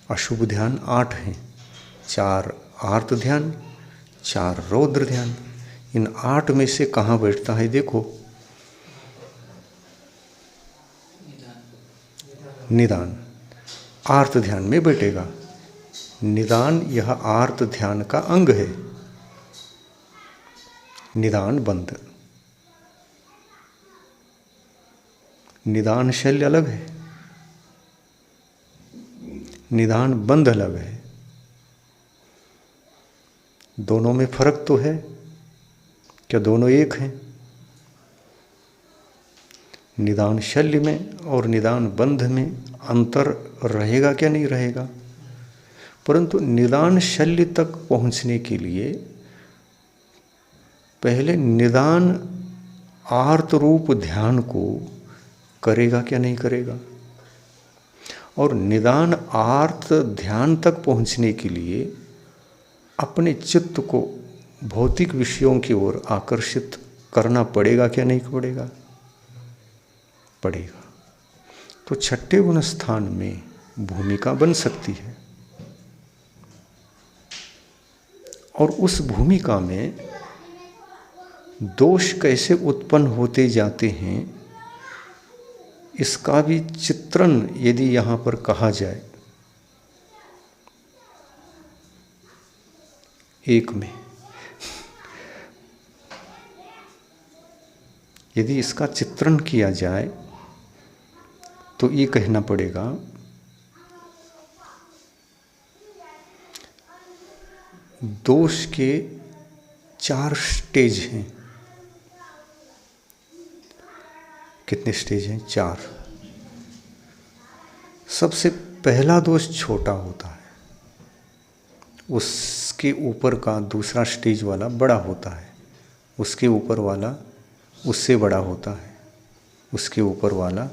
अशुभ ध्यान 8 हैं, 4 आर्त ध्यान, 4 रौद्र ध्यान। इन 8 में से कहाँ बैठता है देखो? निदान। आर्त ध्यान में बैठेगा। निदान यह आर्त ध्यान का अंग है। निदान बंध, निदान शल्य अलग है, निदान बंध अलग है। दोनों में फर्क तो है, क्या दोनों एक हैं? निदान शल्य में और निदान बंध में अंतर रहेगा क्या? नहीं रहेगा। परंतु निदान शल्य तक पहुंचने के लिए पहले निदान आर्त रूप ध्यान को करेगा क्या? नहीं करेगा। और निदान आर्त ध्यान तक पहुंचने के लिए अपने चित्त को भौतिक विषयों की ओर आकर्षित करना पड़ेगा क्या? नहीं पड़ेगा? पड़ेगा। तो छठे गुण स्थान में भूमिका बन सकती है, और उस भूमिका में दोष कैसे उत्पन्न होते जाते हैं इसका भी चित्रण यदि यहाँ पर कहा जाए, एक में यदि इसका चित्रण किया जाए तो ये कहना पड़ेगा दोष के 4 स्टेज हैं। कितने स्टेज हैं? 4। सबसे पहला दोष छोटा होता है, उसके ऊपर का दूसरा स्टेज वाला बड़ा होता है, उसके ऊपर वाला उससे बड़ा होता है, उसके ऊपर वाला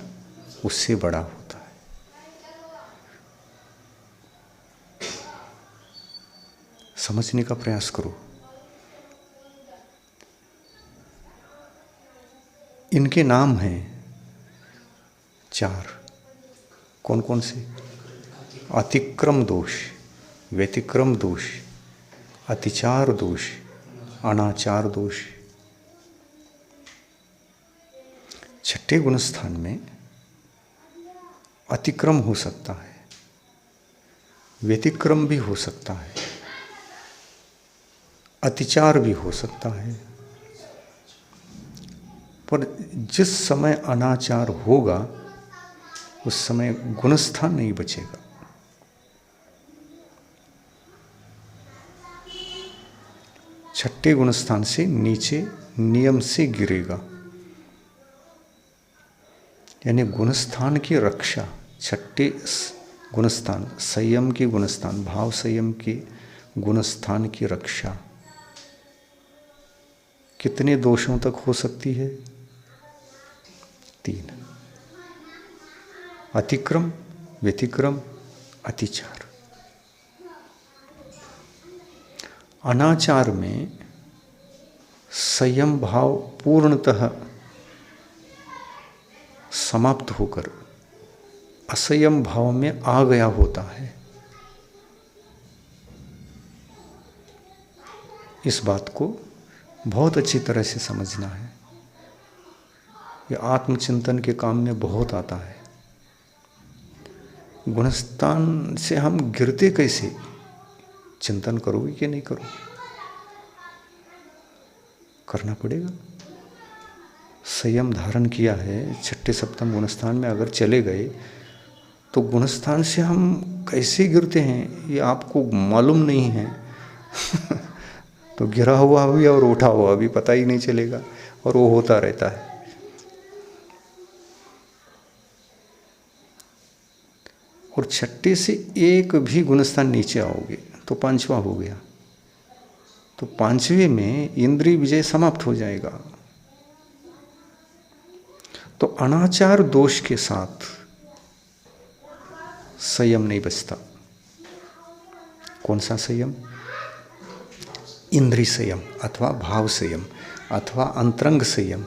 उससे बड़ा होता है। समझने का प्रयास करो। इनके नाम हैं 4। कौन कौन से? अतिक्रम दोष, व्यतिक्रम दोष, अतिचार दोष, अनाचार दोष। छठे गुण स्थान में अतिक्रम हो सकता है, व्यतिक्रम भी हो सकता है, अतिचार भी हो सकता है। पर जिस समय अनाचार होगा उस समय गुणस्थान नहीं बचेगा। छठे गुणस्थान से नीचे नियम से गिरेगा, यानी गुणस्थान की रक्षा। छठे गुणस्थान संयम के गुणस्थान, भाव संयम के गुणस्थान की रक्षा कितने दोषों तक हो सकती है? 3। अतिक्रम, व्यतिक्रम, अतिचार। अनाचार में संयम भाव पूर्णतः समाप्त होकर असंयम भाव में आ गया होता है। इस बात को बहुत अच्छी तरह से समझना है। यह आत्मचिंतन के काम में बहुत आता है। गुणस्थान से हम गिरते कैसे? चिंतन करोगे कि नहीं करोगे? करना पड़ेगा। संयम धारण किया है, छठे सप्तम गुणस्थान में अगर चले गए तो गुणस्थान से हम कैसे गिरते हैं ये आपको मालूम नहीं है। तो गिरा हुआ भी और उठा हुआ भी पता ही नहीं चलेगा, और वो होता रहता है। और छठे से एक भी गुणस्थान नीचे आओगे तो 5वां हो गया। तो 5वें में इंद्रिय विजय समाप्त हो जाएगा। तो अनाचार दोष के साथ संयम नहीं बचता। कौन सा संयम? इंद्रिय संयम अथवा भाव संयम अथवा अंतरंग संयम।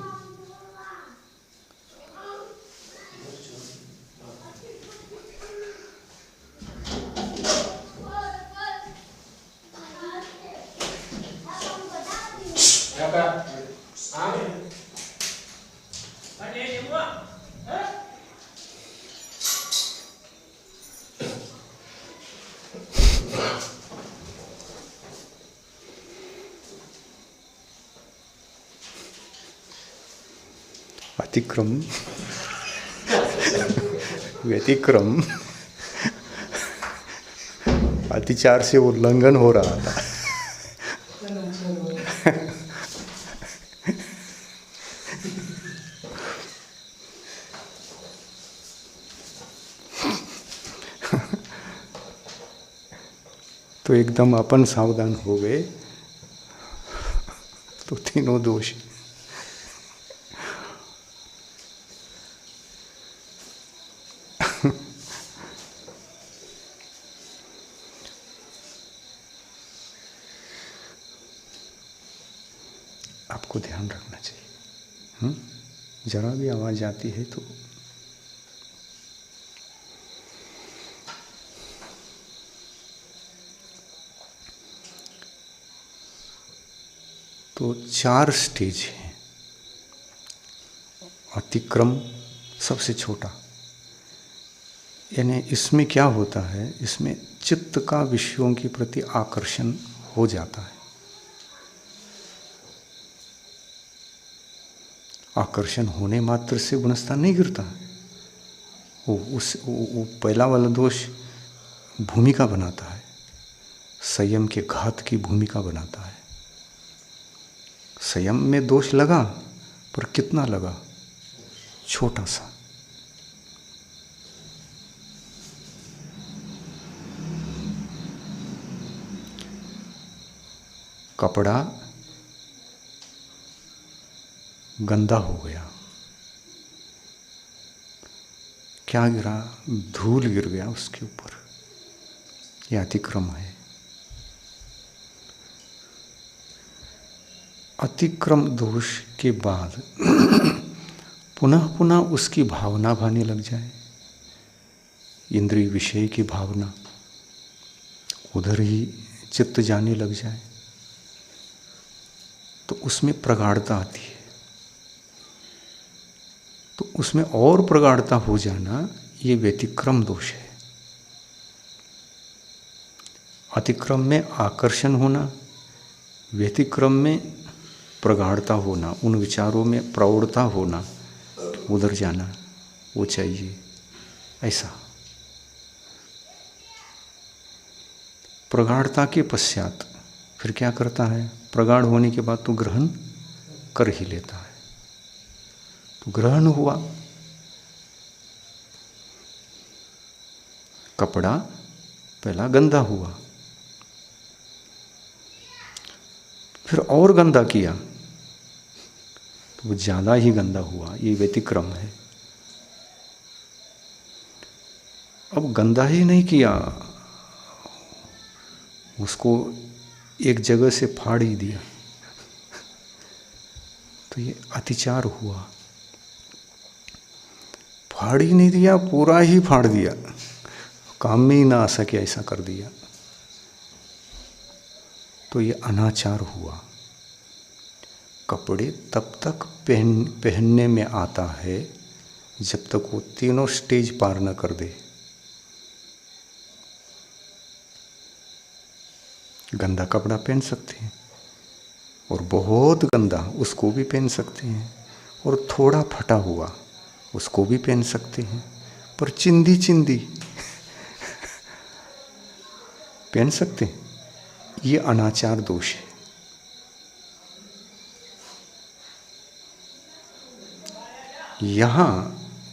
अतिक्रम व्यतिक्रम अतिचार से उल्लंघन हो रहा था। तो एकदम अपन सावधान हो गए तो तीनों दोष। आपको ध्यान रखना चाहिए। जरा भी आवाज आती है तो 4 स्टेज हैं। अतिक्रम सबसे छोटा, यानी इसमें क्या होता है, इसमें चित्त का विषयों के प्रति आकर्षण हो जाता है। आकर्षण होने मात्र से गुणस्थान नहीं गिरता है। वो पहला वाला दोष भूमिका बनाता है, संयम के घात की भूमिका बनाता है। संयम में दोष लगा, पर कितना लगा? छोटा सा। कपड़ा गंदा हो गया, क्या गिरा? धूल गिर गया उसके ऊपर, यह अतिक्रम है। अतिक्रम दोष के बाद पुनः पुनः उसकी भावना भाने लग जाए, इंद्रिय विषय की भावना, उधर ही चित्त जाने लग जाए, तो उसमें प्रगाढ़ता आती है। तो उसमें और प्रगाढ़ता हो जाना, ये व्यतिक्रम दोष है। अतिक्रम में आकर्षण होना, व्यतिक्रम में प्रगाढ़ता होना, उन विचारों में प्रौढ़ता होना, उधर जाना, वो चाहिए। ऐसा प्रगाढ़ता के पश्चात फिर क्या करता है? प्रगाढ़ होने के बाद तो ग्रहण कर ही लेता है। तो ग्रहण हुआ, कपड़ा पहला गंदा हुआ, फिर और गंदा किया तो वो ज्यादा ही गंदा हुआ। ये व्यतिक्रम है। अब गंदा ही नहीं किया, उसको एक जगह से फाड़ ही दिया, तो ये अतिचार हुआ। फाड़ ही नहीं दिया, पूरा ही फाड़ दिया, काम में ही ना आ सके ऐसा कर दिया, तो ये अनाचार हुआ। कपड़े तब तक पहनने में आता है जब तक वो तीनों स्टेज पार न कर दे। गंदा कपड़ा पहन सकते हैं, और बहुत गंदा उसको भी पहन सकते हैं, और थोड़ा फटा हुआ उसको भी पहन सकते हैं, पर चिंदी चिंदी पहन सकते हैं। ये अनाचार दोष है। यहाँ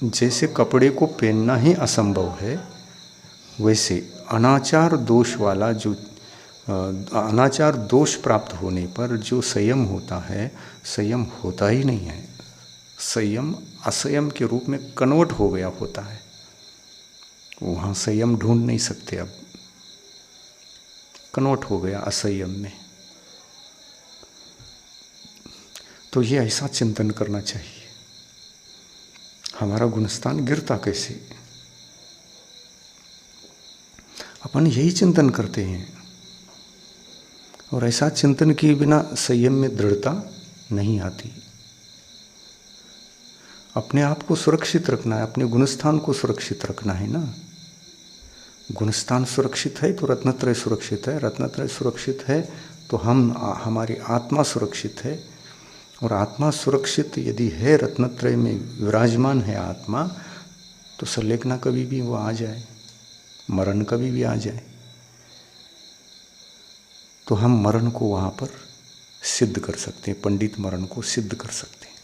जैसे कपड़े को पहनना ही असंभव है, वैसे अनाचार दोष वाला जो अनाचार दोष प्राप्त होने पर जो संयम होता है, संयम होता ही नहीं है। संयम असंयम के रूप में कन्वर्ट हो गया होता है। वहाँ संयम ढूंढ नहीं सकते, अब कन्वर्ट हो गया असंयम में। तो ये ऐसा चिंतन करना चाहिए, हमारा गुणस्थान गिरता कैसे। अपन यही चिंतन करते हैं, और ऐसा चिंतन किए बिना संयम में दृढ़ता नहीं आती। अपने आप को सुरक्षित रखना है, अपने गुणस्थान को सुरक्षित रखना है ना। गुणस्थान सुरक्षित है तो रत्नत्रय सुरक्षित है, रत्नत्रय सुरक्षित है तो हमारी आत्मा सुरक्षित है। और आत्मा सुरक्षित यदि है, रत्नत्रय में विराजमान है आत्मा, तो संलेखना कभी भी वो आ जाए, मरण कभी भी आ जाए, तो हम मरण को वहाँ पर सिद्ध कर सकते हैं, पंडित मरण को सिद्ध कर सकते हैं।